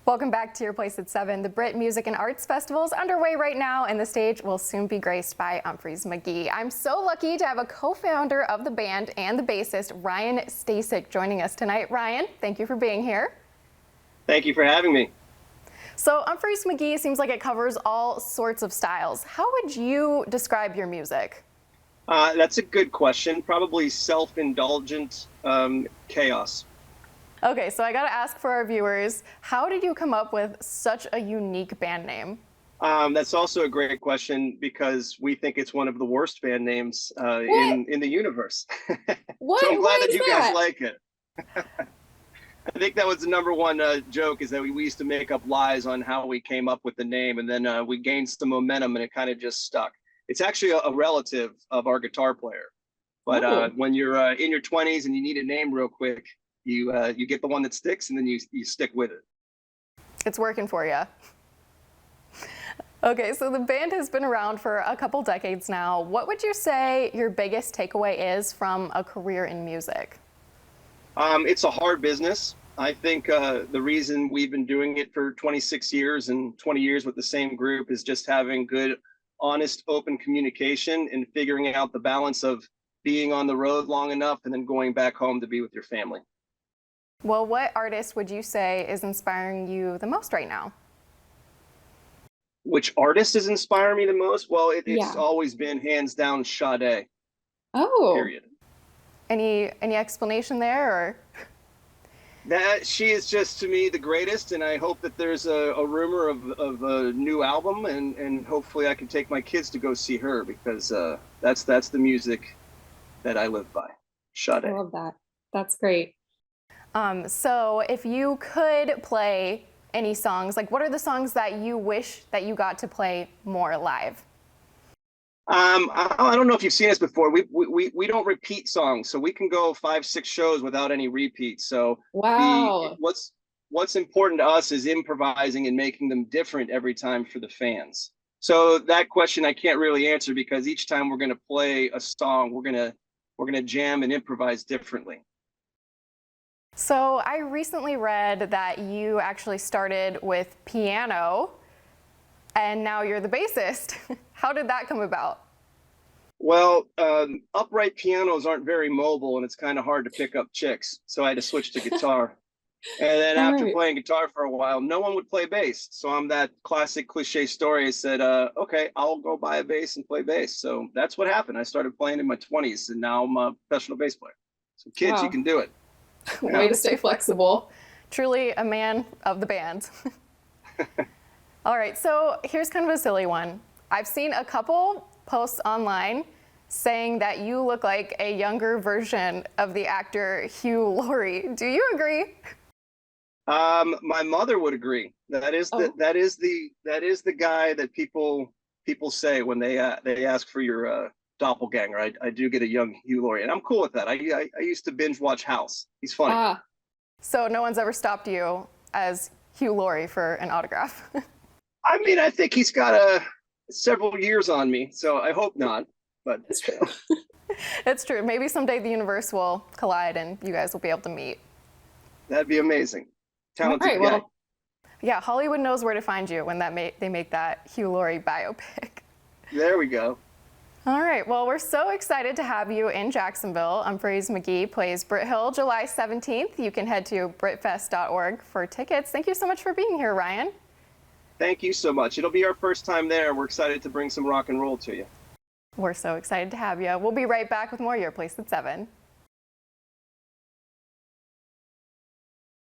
Welcome back to Your Place at 7. The Britt Music and Arts Festival is underway right now, and the stage will soon be graced by Umphrey's McGee. I'm so lucky to have a co-founder of the band and the bassist, Ryan Stasik, joining us tonight. Ryan, thank you for being here. Thank you for having me. So Umphrey's McGee seems like it covers all sorts of styles. How would you describe your music? That's a good question. Probably self-indulgent chaos. Okay, so I gotta ask for our viewers, how did you come up with such a unique band name? That's also a great question because we think it's one of the worst band names in the universe. What? So I'm glad that you that? guys like it. I think that was the number one joke, is that we used to make up lies on how we came up with the name, and then we gained some momentum and it kind of just stuck. It's actually a relative of our guitar player. But when you're in your 20s and you need a name real quick, you get the one that sticks, and then you stick with it. It's working for you. Okay, so the band has been around for a couple decades now. What would you say your biggest takeaway is from a career in music? It's a hard business. I think the reason we've been doing it for 26 years and 20 years with the same group is just having good, honest, open communication and figuring out the balance of being on the road long enough and then going back home to be with your family. Well, what artist would you say is inspiring you the most right now? Which artist is inspiring me the most? Well, it's always been hands down Sade. Oh. Period. Any explanation there, or? That she is just, to me, the greatest, and I hope that there's a rumor of a new album, and hopefully I can take my kids to go see her, because that's the music that I live by. Sade. I love that. That's great. So if you could play any songs, like what are the songs that you wish that you got to play more live? I don't know if you've seen us before. We don't repeat songs, so we can go 5-6 shows without any repeats. So wow. What's important to us is improvising and making them different every time for the fans. So that question I can't really answer, because each time we're going to play a song, we're going to jam and improvise differently. So I recently read that you actually started with piano and now you're the bassist. How did that come about? Well, upright pianos aren't very mobile, and it's kind of hard to pick up chicks. So I had to switch to guitar. And then after playing guitar for a while, no one would play bass. So I'm that classic cliche story. I said, okay, I'll go buy a bass and play bass. So that's what happened. I started playing in my 20s, and now I'm a professional bass player. So kids, you can do it. Way to stay flexible. Truly a man of the band. All right, so here's kind of a silly one. I've seen a couple posts online saying that you look like a younger version of the actor Hugh Laurie. Do you agree? My mother would agree. That is the guy that people say when they ask for your doppelganger. I do get a young Hugh Laurie, and I'm cool with that. I used to binge watch House. He's funny. So no one's ever stopped you as Hugh Laurie for an autograph? I mean, I think he's got several years on me, so I hope not, but it's true. It's true. Maybe someday the universe will collide and you guys will be able to meet. That'd be amazing. Talented guy. Well, yeah, Hollywood knows where to find you when they make that Hugh Laurie biopic. There we go. All right, well, we're so excited to have you in Jacksonville. Umphrey's McGee plays Britt Hill July 17th. You can head to britfest.org for tickets. Thank you so much for being here, Ryan. Thank you so much. It'll be our first time there. We're excited to bring some rock and roll to you. We're so excited to have you. We'll be right back with more Your Place at 7.